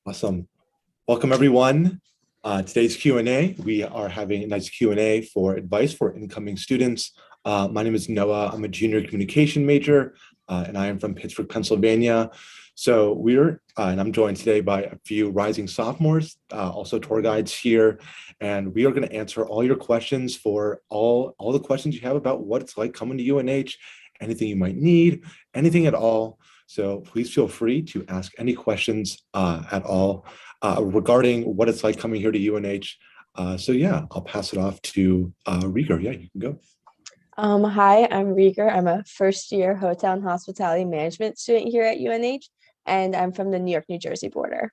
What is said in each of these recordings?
Awesome. Welcome, everyone. Today's Q&A, we are having a nice Q&A for advice for incoming students. My name is Noah. I'm a junior communication major, and I am from Pittsburgh, Pennsylvania. So and I'm joined today by a few rising sophomores, also tour guides here, and we are going to answer all your questions for all the questions you have about what it's like coming to UNH, anything you might need, anything at all. So please feel free to ask any questions at all regarding what it's like coming here to UNH. So yeah, I'll pass it off to Rieger. Yeah, you can go. Hi, I'm Rieger. I'm a first-year hotel and hospitality management student here at UNH, and I'm from the New York, New Jersey border.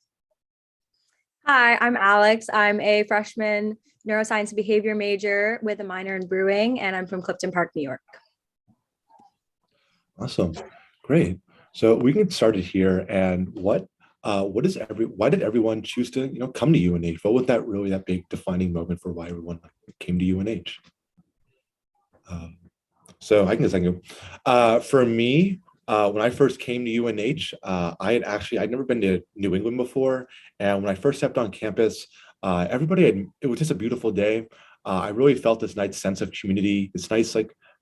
Hi, I'm Alex. I'm a freshman neuroscience and behavior major with a minor in brewing, and I'm from Clifton Park, New York. Awesome, great. So we can get started here. And why did everyone choose to come to UNH? What was that big defining moment for why everyone came to UNH? So I can go. For me, when I first came to UNH, I'd never been to New England before, and when I first stepped on campus, it was just a beautiful day. I really felt this nice sense of community, this nice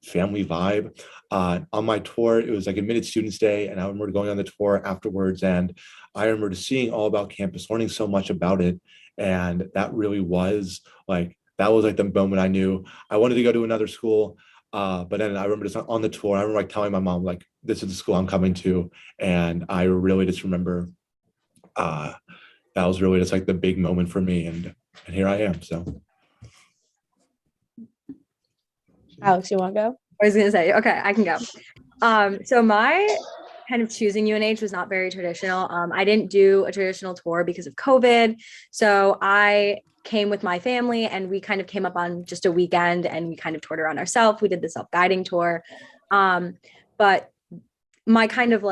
family vibe. On my tour, it was Admitted Students Day, and I remember going on the tour afterwards, and I remember just seeing all about campus, learning so much about it, and that really was the moment I knew I wanted to go to another school. But then I remember just on the tour, I remember telling my mom, this is the school I'm coming to. And I really just remember that was really just the big moment for me. And here I am. So Alex, you want to go? I was going to say, okay, I can go. So my kind of choosing UNH was not very traditional. I didn't do a traditional tour because of COVID. So I came with my family and we kind of came up on just a weekend and we kind of toured around ourselves. We did the self-guiding tour. But my kind of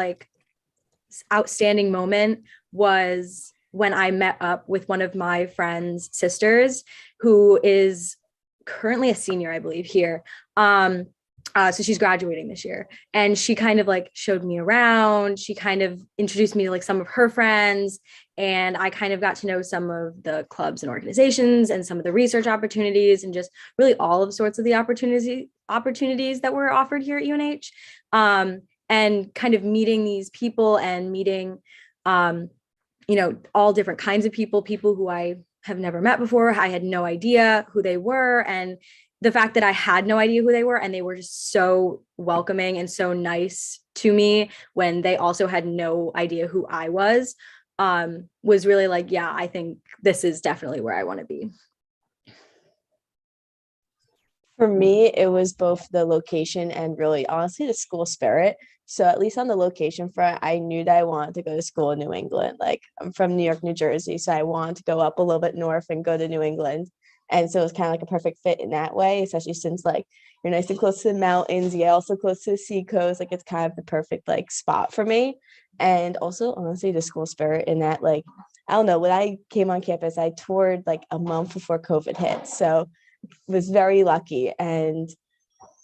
outstanding moment was when I met up with one of my friend's sisters, who is currently a senior, I believe, here. So she's graduating this year, and she kind of showed me around. She kind of introduced me to some of her friends, and I kind of got to know some of the clubs and organizations and some of the research opportunities and just really all of sorts of the opportunities that were offered here at UNH. And kind of meeting these people and meeting, all different kinds of people who I have never met before. I had no idea who they were. And the fact that I had no idea who they were and they were just so welcoming and so nice to me when they also had no idea who I was really I think this is definitely where I want to be. For me, it was both the location and really honestly the school spirit. So at least on the location front, I knew that I wanted to go to school in New England. I'm from New York, New Jersey, so I wanted to go up a little bit north and go to New England. And so it was kind of a perfect fit in that way, especially since you're nice and close to the mountains, you're also close to the seacoast. It's kind of the perfect spot for me. And also honestly the school spirit in that I don't know, when I came on campus, I toured a month before COVID hit. So was very lucky, and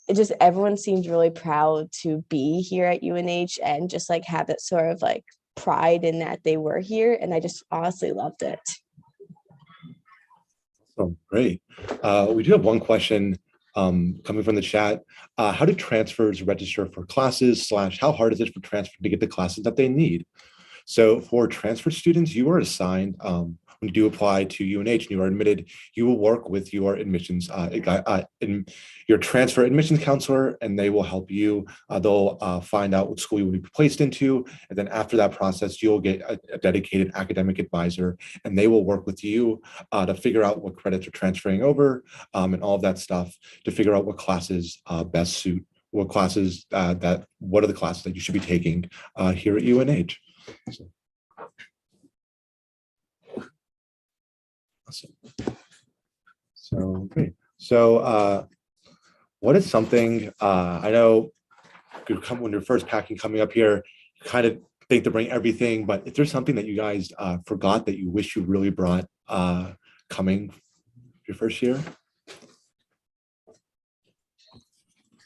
it just everyone seemed really proud to be here at UNH and just have that sort of pride in that they were here, and I just honestly loved it. Oh, great. We do have one question coming from the chat. How do transfers register for classes / how hard is it for transfer to get the classes that they need? So for transfer students, you are assigned, when you do apply to UNH and you are admitted, you will work with your admissions, in your transfer admissions counselor, and they will help you. They'll find out what school you will be placed into. And then after that process, you'll get a dedicated academic advisor, and they will work with you to figure out what credits are transferring over and all of that stuff to figure out what classes best suit, what are the classes that you should be taking here at UNH. Awesome. So great. So what is something I know when you're first packing coming up here, you kind of think to bring everything, but if there's something that you guys forgot that you wish you really brought coming your first year?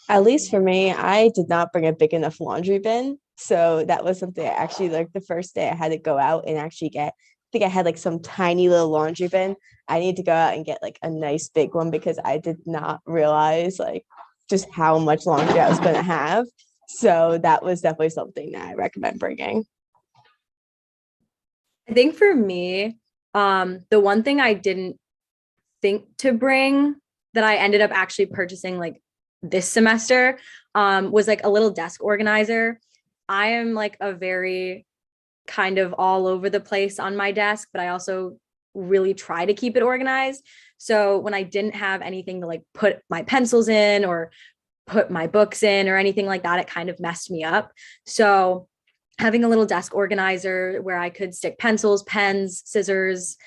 At least for me, I did not bring a big enough laundry bin. So that was something I actually the first day I had to go out and actually get think I had like some tiny little laundry bin. I need to go out and get like a nice big one because I did not realize like just how much laundry I was going to have. So that was definitely something that I recommend bringing. I think for me, the one thing I didn't think to bring that I ended up actually purchasing like this semester was like a little desk organizer. I am like a very kind of all over the place on my desk, but I also really try to keep it organized. So when I didn't have anything to like put my pencils in or put my books in or anything like that, it kind of messed me up. So having a little desk organizer where I could stick pencils, pens, scissors,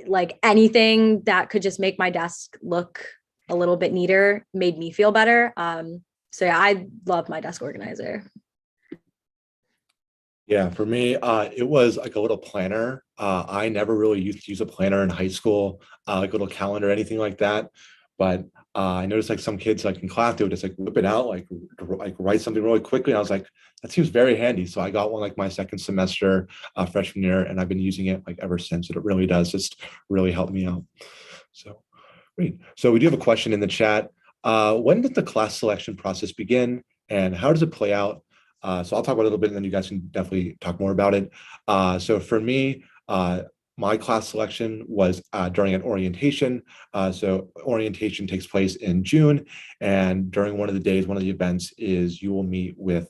like anything that could just make my desk look a little bit neater made me feel better. So yeah, I love my desk organizer. Yeah, for me, it was like a little planner. I never really used to use a planner in high school, like a little calendar, anything like that. But I noticed like some kids like in class, they would just like whip it out, like write something really quickly. And I was like, that seems very handy. So I got one like my second semester, freshman year, and I've been using it like ever since. And it really does just really help me out. So great. So we do have a question in the chat. When did the class selection process begin, and how does it play out? So I'll talk about it a little bit, and then you guys can definitely talk more about it. So for me, my class selection was during an orientation. So orientation takes place in June, and during one of the days, one of the events is you will meet with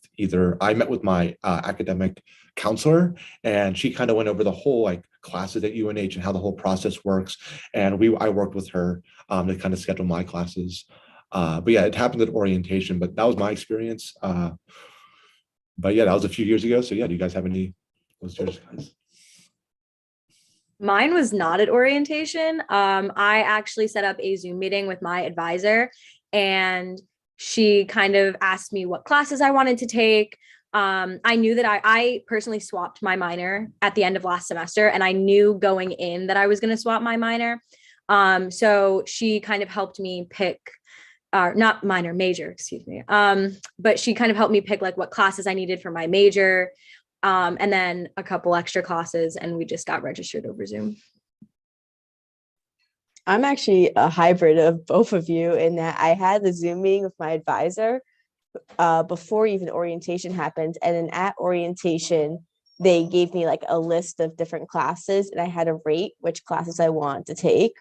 I met with my academic counselor, and she kind of went over the whole like classes at UNH and how the whole process works. And I worked with her to kind of schedule my classes. But yeah, it happened at orientation, but that was my experience. But yeah, that was a few years ago. So yeah, do you guys have any? Was yours, guys? Mine was not at orientation. I actually set up a Zoom meeting with my advisor, and she kind of asked me what classes I wanted to take. I knew that I personally swapped my minor at the end of last semester, and I knew going in that I was going to swap my minor. So she kind of helped me pick not minor, major, excuse me. But she kind of helped me pick like what classes I needed for my major, and then a couple extra classes, and we just got registered over Zoom. I'm actually a hybrid of both of you in that I had the Zoom meeting with my advisor before even orientation happened. And then at orientation, they gave me like a list of different classes, and I had to rate which classes I want to take.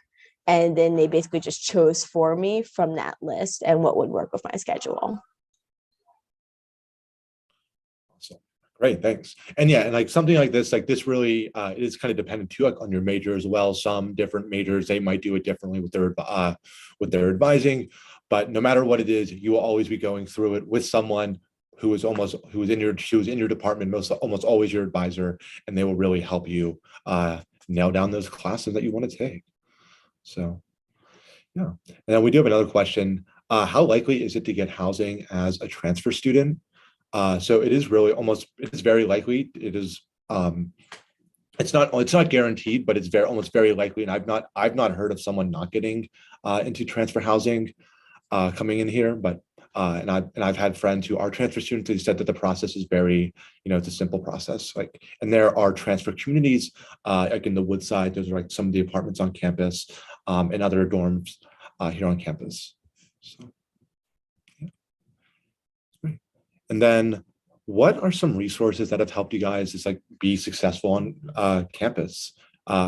And then they basically just chose for me from that list and what would work with my schedule. Awesome. Great, thanks. And yeah, and like something like this really it is kind of dependent too, like on your major as well. Some different majors, they might do it differently with their advising, but no matter what it is, you will always be going through it with someone who is in your department, almost always your advisor, and they will really help you nail down those classes that you want to take. So yeah, and then we do have another question. How likely is it to get housing as a transfer student? So it is very likely. It is it's not guaranteed, but it's almost very likely. And I've not heard of someone not getting into transfer housing coming in here, but and I've had friends who are transfer students who said that the process is very, it's a simple process. Like, and there are transfer communities like in the Woodside. Those are like some of the apartments on campus and other dorms here on campus. So yeah, great. And then, what are some resources that have helped you guys just like be successful on campus?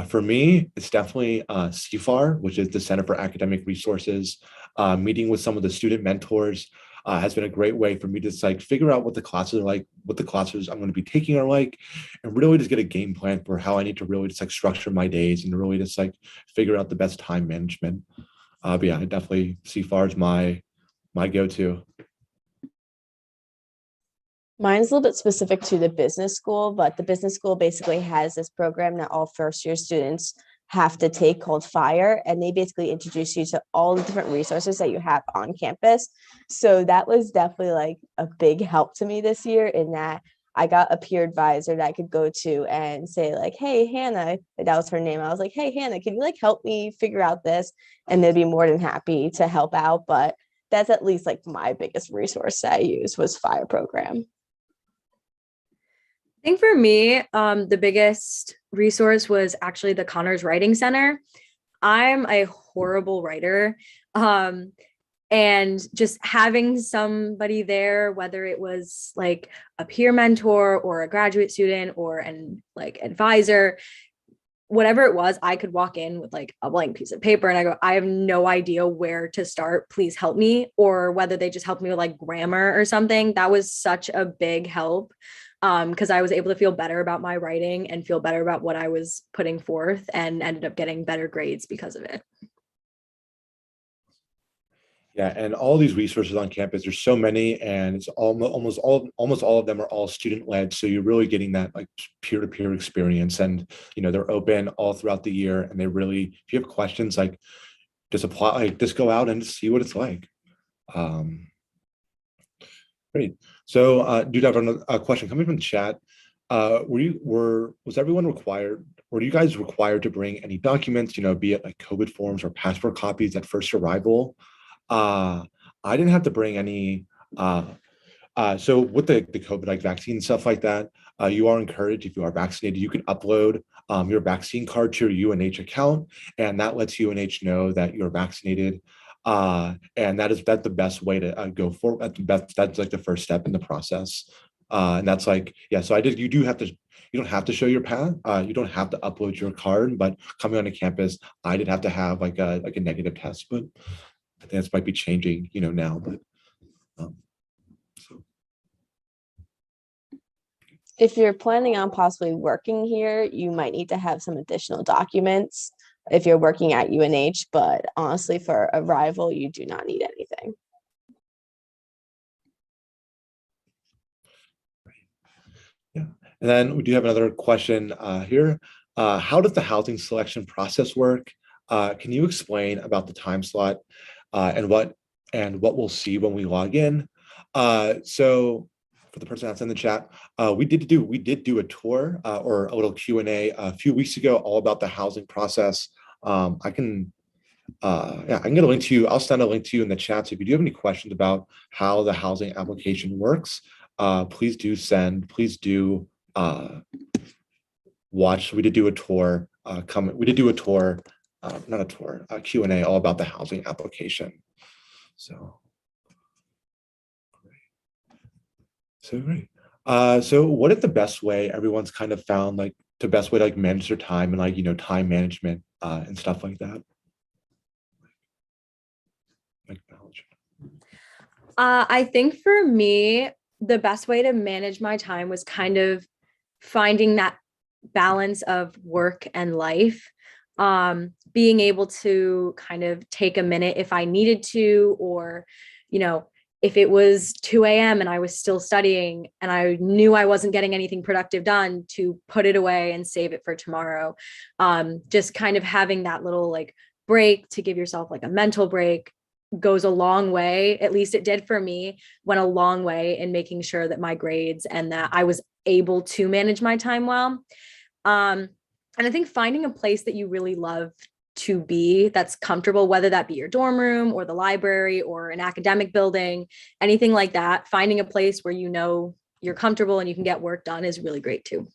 For me, it's definitely CFAR, which is the Center for Academic Resources. Meeting with some of the student mentors has been a great way for me to just like figure out what the classes are like, what the classes I'm going to be taking are like, and really just get a game plan for how I need to really just like structure my days and really just like figure out the best time management. But yeah, definitely CFAR is my go-to. Mine's a little bit specific to the business school, but the business school basically has this program that all first year students have to take called FIRE, and they basically introduce you to all the different resources that you have on campus. So that was definitely like a big help to me this year in that I got a peer advisor that I could go to and say like, hey, Hannah, that was her name. I was like, hey, Hannah, can you like help me figure out this? And they'd be more than happy to help out. But that's at least like my biggest resource that I used was FIRE program. I think for me, the biggest resource was actually the Connors Writing Center. I'm a horrible writer. Um, and just having somebody there, whether it was like a peer mentor or a graduate student or an like advisor, whatever it was, I could walk in with like a blank piece of paper and I go, I have no idea where to start. Please help me. Or whether they just helped me with like grammar or something. That was such a big help, because I was able to feel better about my writing and feel better about what I was putting forth and ended up getting better grades because of it. Yeah, and all these resources on campus, there's so many, and it's almost all of them are all student led. So you're really getting that like peer-to-peer experience, and they're open all throughout the year, and they really, if you have questions, like just apply, like just go out and just see what it's like. Um, Great. So, dude, I have a question coming from the chat. Was everyone required? Were you guys required to bring any documents? Be it like COVID forms or passport copies at first arrival? Uh, I didn't have to bring any. So with the COVID like vaccine and stuff like that, you are encouraged, if you are vaccinated, you can upload your vaccine card to your UNH account, and that lets UNH know that you're vaccinated. And that's the best way to go forward. That's like the first step in the process. And that's like, yeah. So I did. You don't have to show your path. You don't have to upload your card. But coming onto campus, I did have to have like a negative test. But I think this might be changing, now. But so. If you're planning on possibly working here, you might need to have some additional documents if you're working at UNH, but honestly, for arrival, you do not need anything. Yeah, and then we do have another question here. How does the housing selection process work? Can you explain about the time slot and what we'll see when we log in? So for the person that's in the chat, we did do a tour or a little Q&A a few weeks ago all about the housing process. I can get a link to you. I'll send a link to you in the chat. So if you do have any questions about how the housing application works, please do watch. We did do a tour. We did do a tour, not a tour, a Q&A all about the housing application. Great. So what is the best way everyone's kind of found like the best way to like manage their time and like time management and stuff like that? I think for me, the best way to manage my time was kind of finding that balance of work and life. Being able to kind of take a minute if I needed to, or, if it was 2 a.m. and I was still studying and I knew I wasn't getting anything productive done, to put it away and save it for tomorrow. Just kind of having that little like break to give yourself like a mental break goes a long way. At least it did for me, went a long way in making sure that my grades and that I was able to manage my time well. And I think finding a place that you really love to be, that's comfortable, whether that be your dorm room or the library or an academic building, anything like that, finding a place where you're comfortable and you can get work done is really great too.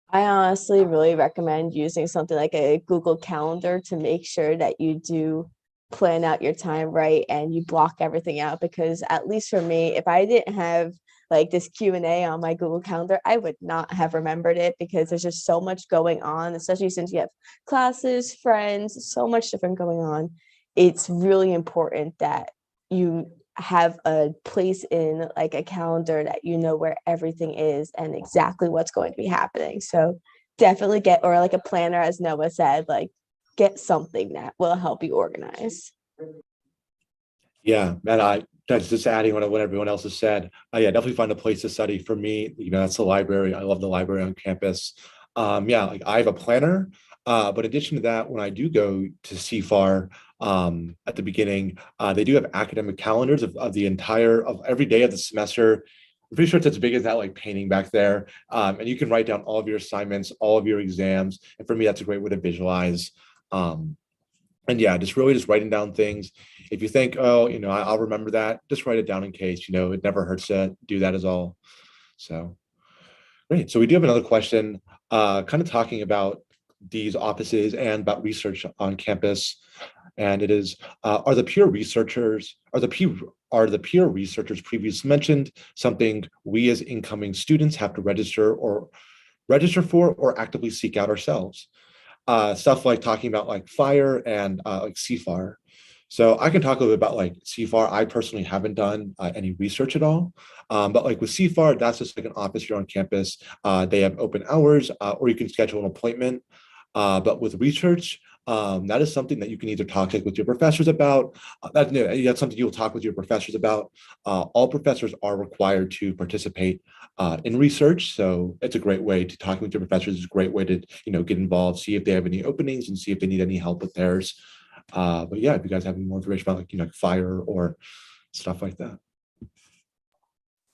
I honestly really recommend using something like a Google Calendar to make sure that you do plan out your time right and you block everything out, because at least for me, if I didn't have like this Q&A on my Google Calendar, I would not have remembered it, because there's just so much going on, especially since you have classes, friends, so much different going on. It's really important that you have a place in like a calendar that where everything is and exactly what's going to be happening. So definitely or like a planner, as Noah said, like get something that will help you organize. Yeah, and that's just adding what everyone else has said. Yeah, definitely find a place to study. For me, that's the library. I love the library on campus. Yeah, like I have a planner, but in addition to that, when I do go to CFAR at the beginning, they do have academic calendars of every day of the semester. I'm pretty sure it's as big as that, like painting back there. And you can write down all of your assignments, all of your exams. And for me, that's a great way to visualize. And yeah, just writing down things. If you think, oh, I'll remember that, just write it down in case, it never hurts to do that as all. So great. So we do have another question, kind of talking about these offices and about research on campus. And it is, are the peer researchers, are the peer researchers previously mentioned something we as incoming students have to register for or actively seek out ourselves? Stuff like talking about like FIRE and like CFAR. So I can talk a little bit about like CFAR. I personally haven't done any research at all, but like with CFAR, that's just like an office here on campus. They have open hours, or you can schedule an appointment. But with research, that is something that you can either talk with your professors about. That's something you'll talk with your professors about. All professors are required to participate in research, so it's a great way to talk with your professors. It's a great way to get involved, see if they have any openings, and see if they need any help with theirs. But yeah, if you guys have any more information about like FIRE or stuff like that.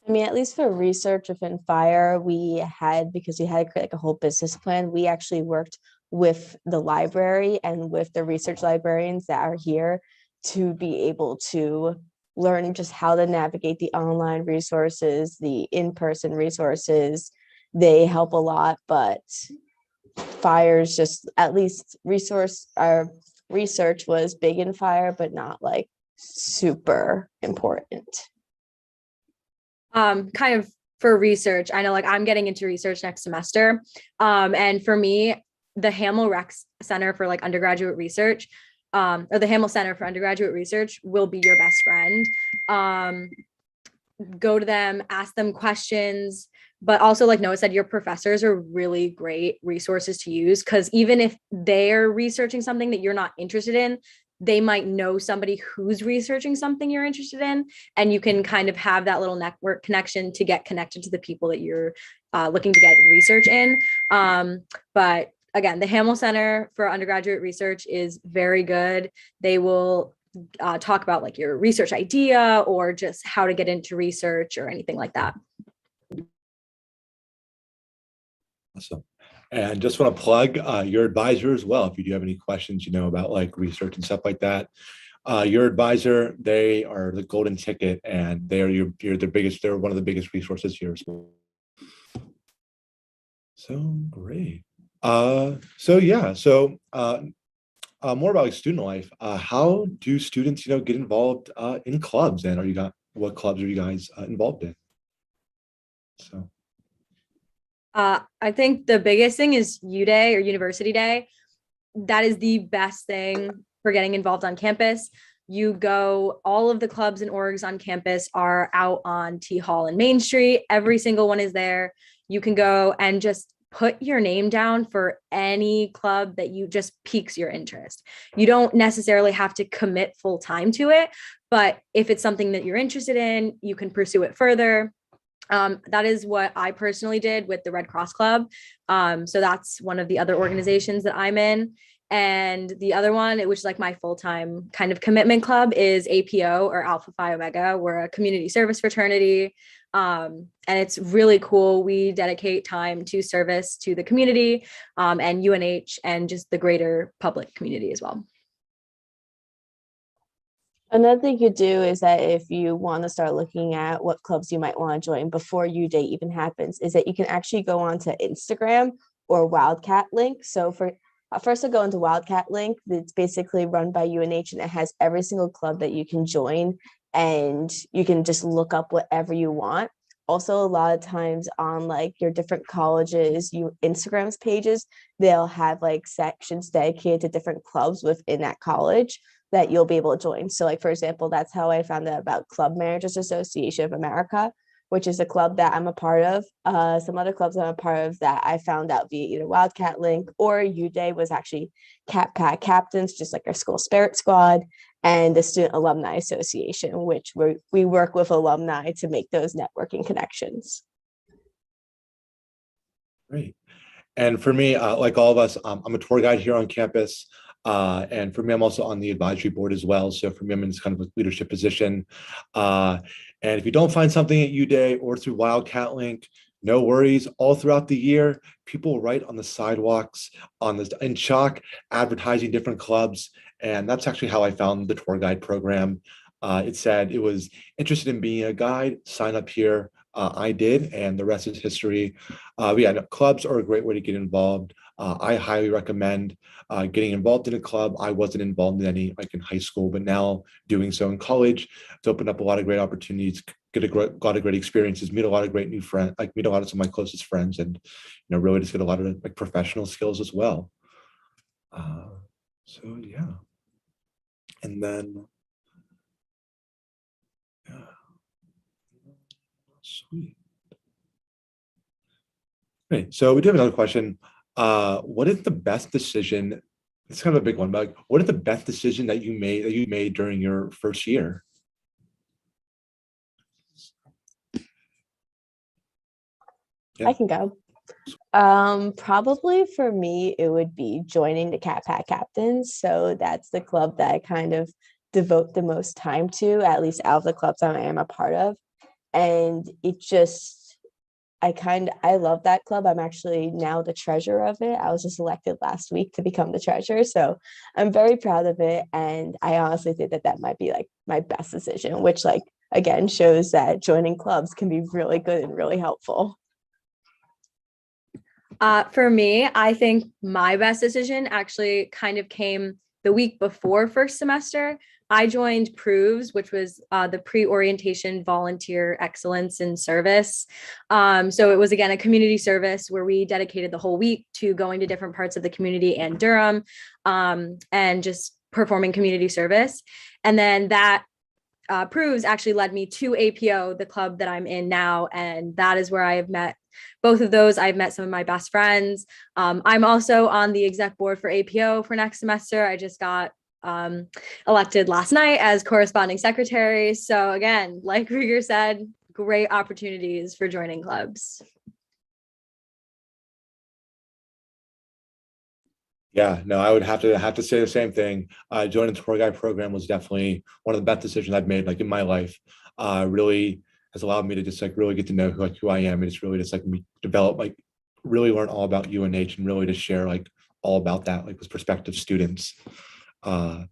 I mean, at least for research within FIRE, because we had to create like a whole business plan, we actually worked with the library and with the research librarians that are here to be able to learn just how to navigate the online resources, the in-person resources. They help a lot, but FIRE's just, at least our research was big in FIRE, but not like super important. Kind of for research, I know like I'm getting into research next semester. And for me, the Hamel Rec Center for like undergraduate research, or the Hamel Center for Undergraduate Research will be your best friend. Go to them, ask them questions, but also like Noah said, your professors are really great resources to use, because even if they're researching something that you're not interested in, they might know somebody who's researching something you're interested in, and you can kind of have that little network connection to get connected to the people that you're looking to get research in. But again, the Hamel Center for Undergraduate Research is very good. They will talk about like your research idea or just how to get into research or anything like that. Awesome. And just want to plug your advisor as well. If you do have any questions, about like research and stuff like that, your advisor, they are the golden ticket, and they're they're one of the biggest resources here. So great. More about like student life. How do students, get involved in clubs, and what clubs are you guys involved in? So. I think the biggest thing is U Day or University Day. That is the best thing for getting involved on campus. All of the clubs and orgs on campus are out on T Hall and Main Street. Every single one is there. You can go and just put your name down for any club that you just piques your interest. You don't necessarily have to commit full time to it, but if it's something that you're interested in, you can pursue it further. That is what I personally did with the Red Cross Club. So that's one of the other organizations that I'm in. And the other one, which is like my full-time kind of commitment club, is APO, or Alpha Phi Omega. We're a community service fraternity. And it's really cool. We dedicate time to service to the community, and UNH, and just the greater public community as well. Another thing you do is that if you want to start looking at what clubs you might want to join before U Day even happens, is that you can actually go onto Instagram or Wildcat Link. So first I'll go into Wildcat Link. It's basically run by UNH, and it has every single club that you can join, and you can just look up whatever you want. Also, a lot of times on like your different colleges, Instagram's pages, they'll have like sections dedicated to different clubs within that college that you'll be able to join. So like, for example, that's how I found out about Club Managers Association of America, which is a club that I'm a part of. Some other clubs I'm a part of that I found out via either Wildcat Link or U Day was actually CapCat Captains, just like our school spirit squad, and the Student Alumni Association, which we work with alumni to make those networking connections. Great. And for me, like all of us, I'm a tour guide here on campus. And for me, I'm also on the advisory board as well. So for me, I'm in this kind of a leadership position. And if you don't find something at U Day or through Wildcat Link, no worries. All throughout the year, people write on the sidewalks, in chalk, advertising different clubs. And that's actually how I found the tour guide program. It said it was interested in being a guide, sign up here. I did, and the rest is history. But yeah, no, clubs are a great way to get involved. I highly recommend getting involved in a club. I wasn't involved in any like in high school, but now doing so in college, it's opened up a lot of great opportunities, get a lot of great experiences, meet a lot of great new friends, like meet a lot of some of my closest friends, and really just get a lot of like professional skills as well. Uh, so yeah, and then yeah, sweet. Great. So we do have another question. What is the best decision? It's kind of a big one, but like, what is the best decision that you made during your first year? I Yeah. can go. Probably for me, it would be joining the Cat Pack Captains. So that's the club that I kind of devote the most time to, at least out of the clubs I am a part of. And it just, I love that club. I'm actually now the treasurer of it. I was just elected last week to become the treasurer. So I'm very proud of it. And I honestly think that that might be like my best decision, which like, again, shows that joining clubs can be really good and really helpful. For me, I think my best decision actually kind of came the week before first semester. I joined Proves, which was the pre-orientation volunteer excellence in service. So it was again a community service where we dedicated the whole week to going to different parts of the community and Durham, and just performing community service. And then that Proves actually led me to APO, the club that I'm in now, and that is where I have met both of those. I've met some of my best friends. I'm also on the exec board for APO for next semester. I just got elected last night as corresponding secretary. So again, like Rieger said, great opportunities for joining clubs. Yeah, no, I would have to say the same thing. Joining the tour guide program was definitely one of the best decisions I've made like in my life. Really has allowed me to just like really get to know who I am, and it's really just like me develop like really learn all about UNH and really just share like all about that like with prospective students. Uh,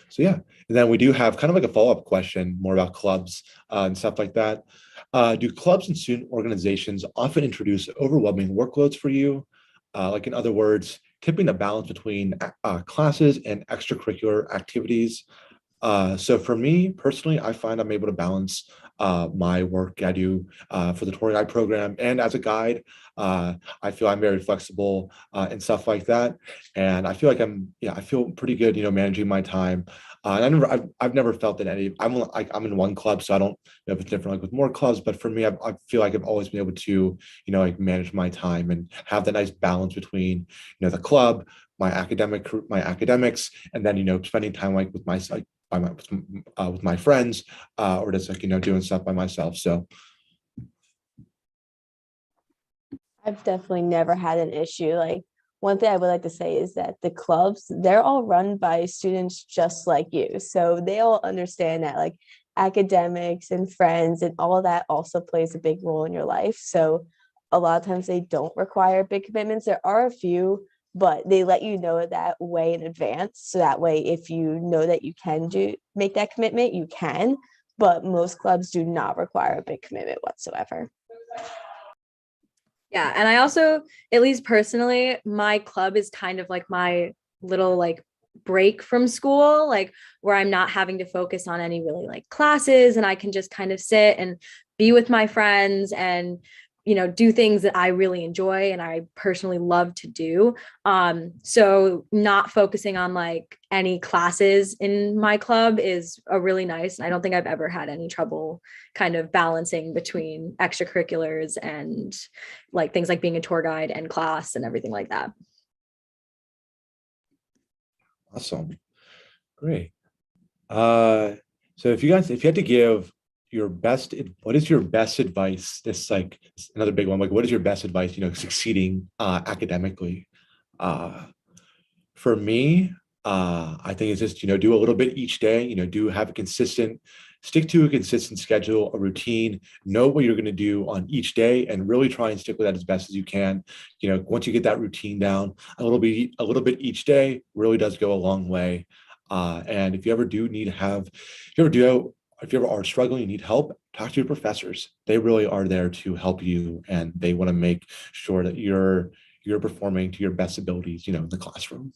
so yeah, and then we do have kind of like a follow-up question more about clubs and stuff like that. Do clubs and student organizations often introduce overwhelming workloads for you? Like in other words, tipping the balance between classes and extracurricular activities. So for me personally, I find I'm able to balance my work I do for the tour guide program and as a guide. I feel I'm very flexible and stuff like that, and I feel like I feel pretty good, managing my time. And I've never felt that I'm in one club, so I don't know if it's different like with more clubs. But for me, I feel like I've always been able to, like manage my time and have that nice balance between, the club, my academics, and then spending time like with my like with my friends, or just like doing stuff by myself. So I've definitely never had an issue. Like one thing I would like to say is that the clubs, they're all run by students just like you. So they all understand that like academics and friends and all of that also plays a big role in your life. So a lot of times they don't require big commitments. There are a few, but they let you know that way in advance. So that way, if you know that you can make that commitment, you can. But most clubs do not require a big commitment whatsoever. Yeah. And I also, at least personally, my club is kind of like my little like break from school, like where I'm not having to focus on any really like classes, and I can just kind of sit and be with my friends and do things that I really enjoy and I personally love to do. So not focusing on like any classes in my club is a really nice, and I don't think I've ever had any trouble kind of balancing between extracurriculars and like things like being a tour guide and class and everything like that. awesome, great. Uh, so if you had to give what is your best advice? This like another big one. Like, what is your best advice? Succeeding academically. Uh, for me, I think it's just do a little bit each day. Do have a stick to a consistent schedule, a routine. Know what you're going to do on each day, and really try and stick with that as best as you can. Once you get that routine down, a little bit each day really does go a long way. And if you ever do if you ever are struggling, you need help, talk to your professors. They really are there to help you, and they want to make sure that you're performing to your best abilities, in the classroom.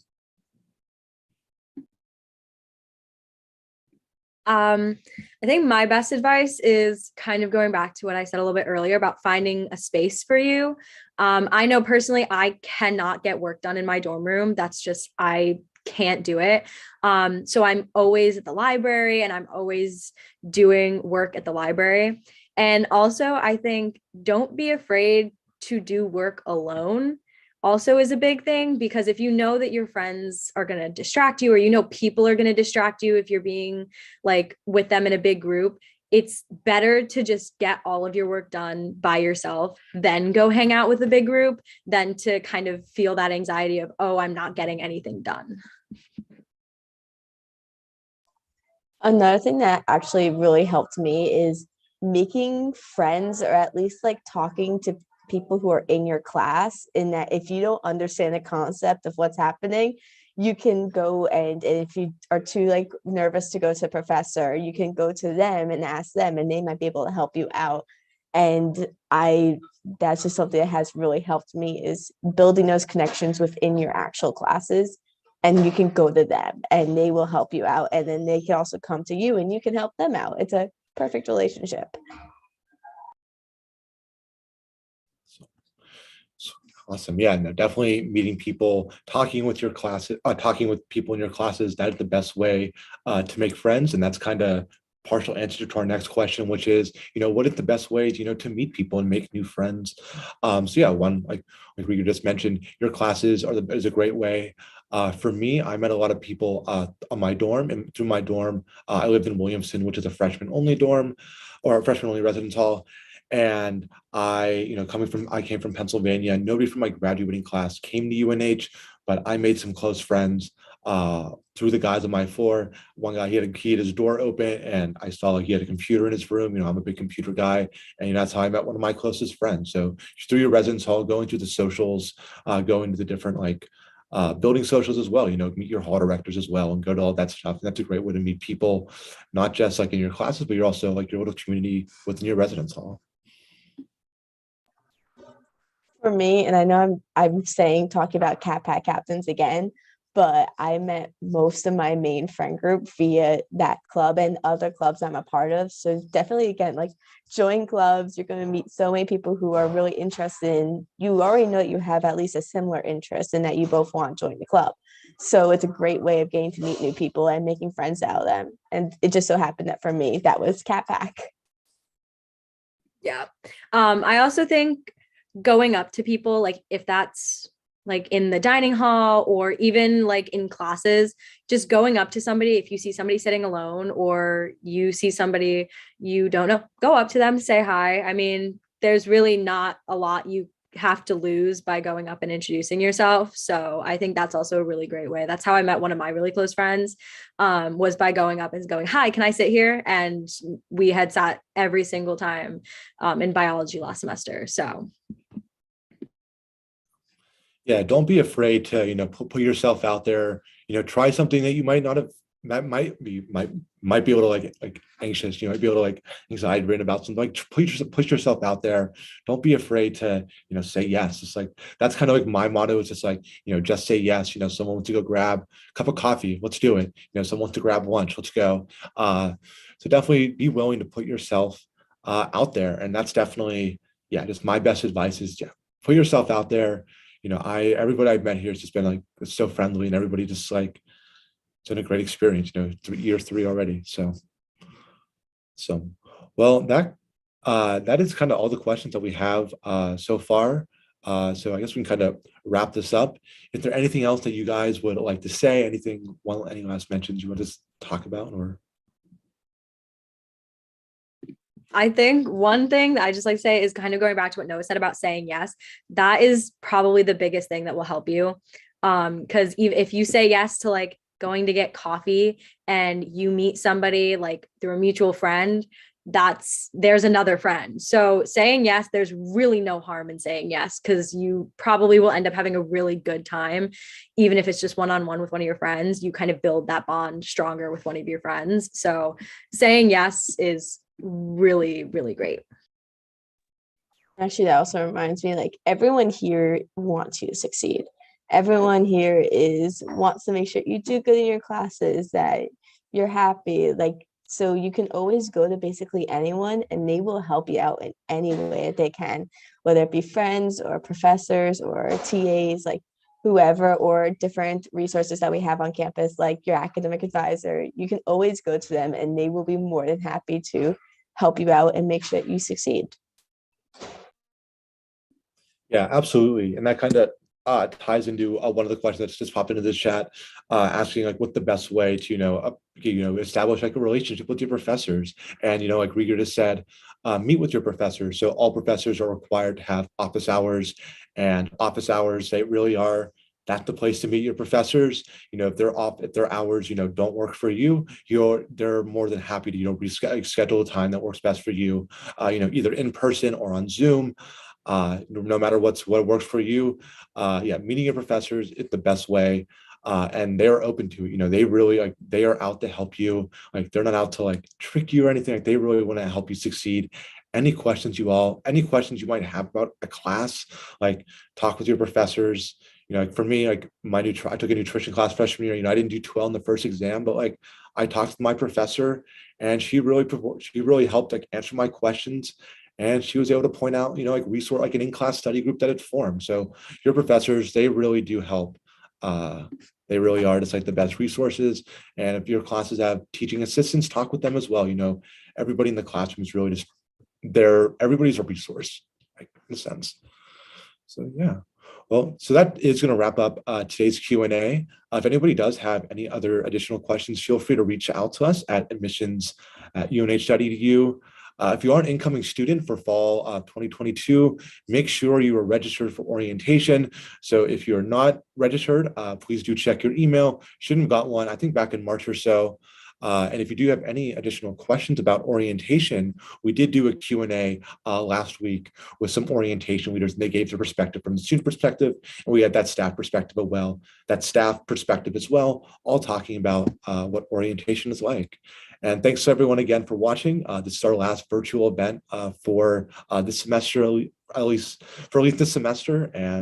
I think my best advice is kind of going back to what I said a little bit earlier about finding a space for you. I know personally, I cannot get work done in my dorm room. That's just, I can't do it. So I'm always at the library and I'm always doing work at the library. And also, I think don't be afraid to do work alone also is a big thing, because if you know that your friends are going to distract you, or people are going to distract you if you're being like with them in a big group, it's better to just get all of your work done by yourself, then go hang out with a big group, than to kind of feel that anxiety of, oh, I'm not getting anything done. Another thing that actually really helped me is making friends, or at least like talking to people who are in your class, in that if you don't understand the concept of what's happening, you can go and if you are too like nervous to go to a professor, you can go to them and ask them, and they might be able to help you out. And that's just something that has really helped me, is building those connections within your actual classes, and you can go to them and they will help you out, and then they can also come to you and you can help them out. It's a perfect relationship. Awesome. Yeah, no, definitely meeting people, talking with your classes, talking with people in your classes. That is the best way to make friends. And that's kind of partial answer to our next question, which is, what is the best ways, to meet people and make new friends? So yeah, one, like we just mentioned, your classes is a great way. For me, I met a lot of people on my dorm, and through my dorm, I lived in Williamson, which is a freshman only dorm or a freshman only residence hall. And I came from Pennsylvania. Nobody from my graduating class came to UNH, but I made some close friends through the guys on my floor. One guy, he had his door open, and I saw he had a computer in his room. I'm a big computer guy, and that's how I met one of my closest friends. So just through your residence hall, going through the socials, going to the different building socials as well, meet your hall directors as well and go to all that stuff. And that's a great way to meet people, not just in your classes, but you're also your little community within your residence hall. For me, and I know I'm saying talking about Cat Pack captains again, but I met most of my main friend group via that club and other clubs I'm a part of. So definitely, again, like, join clubs. You're going to meet so many people who are really interested in, you already know that you have at least a similar interest and that you both want to join the club. So it's a great way of getting to meet new people and making friends out of them. And it just so happened that for me, that was Cat Pack. Yeah. I also think going up to people, like if that's like in the dining hall or even like in classes, just going up to somebody, if you see somebody sitting alone or you see somebody you don't know, go up to them, say hi. I mean, there's really not a lot you have to lose by going up and introducing yourself. So I think that's also a really great way. That's how I met one of my really close friends, was by going up and going, hi, can I sit here? And we had sat every single time in biology last semester. So yeah, don't be afraid to put yourself out there. Try something that you might not have, that might be able to like anxious, might be able to anxiety ridden about something. Like push yourself out there. Don't be afraid to say yes. It's that's kind of my motto. Is just just say yes. Someone wants to go grab a cup of coffee, let's do it. Someone wants to grab lunch, let's go. So definitely be willing to put yourself out there, and that's definitely, yeah, just my best advice is, yeah, put yourself out there. Everybody I've met here has just been so friendly, and everybody just it's been a great experience. Year 3 already. So well, that is kind of all the questions that we have so far. So I guess we can kind of wrap this up. Is there anything else that you guys would like to say? Any last mentions you want to talk about, or? I think one thing that I just like to say is kind of going back to what Noah said about saying yes. That is probably the biggest thing that will help you. Because if you say yes to going to get coffee and you meet somebody through a mutual friend, there's another friend. So saying yes, there's really no harm in saying yes, because you probably will end up having a really good time. Even if it's just one-on-one with one of your friends, you kind of build that bond stronger with one of your friends. So saying yes is really, really great. Actually, that also reminds me, like, everyone here wants you to succeed. Everyone here wants to make sure you do good in your classes, that you're happy. Like, so you can always go to basically anyone and they will help you out in any way that they can, whether it be friends or professors or TAs, like whoever, or different resources that we have on campus, like your academic advisor. You can always go to them and they will be more than happy to help you out and make sure that you succeed. Yeah, absolutely. And that kind of ties into one of the questions that's just popped into the chat, asking like what the best way to establish like a relationship with your professors. And like Rieger just said, meet with your professors. So all professors are required to have office hours, and office hours, they really are. That's the place to meet your professors. If their hours don't work for you, they're more than happy to reschedule a time that works best for you. Either in person or on Zoom. No matter what works for you. Yeah, meeting your professors is the best way. And they're open to it. They really they are out to help you. Like, they're not out to like trick you or anything. Like, they really want to help you succeed. Any questions you might have about a class, like, talk with your professors. Like, for me, like I took a nutrition class freshman year. I didn't do too well in the first exam, but like I talked with my professor, and she really helped like answer my questions, and she was able to point out like resource, like an in-class study group that had formed. So your professors, they really do help. uh, they really are just like the best resources. And if your classes have teaching assistants, talk with them as well. Everybody in the classroom is really just everybody's a resource, like, in a sense. So yeah. Well, so that is going to wrap up today's Q&A. If anybody does have any other additional questions, feel free to reach out to us at admissions.unh.edu. If you are an incoming student for fall 2022, make sure you are registered for orientation. So if you're not registered, please do check your email. Shouldn't have got one, I think, back in March or so. And if you do have any additional questions about orientation, we did do a Q&A last week with some orientation leaders, and they gave their perspective from the student perspective, and we had that staff perspective as well, all talking about what orientation is like. And thanks to everyone again for watching. This is our last virtual event for this semester, at least this semester. And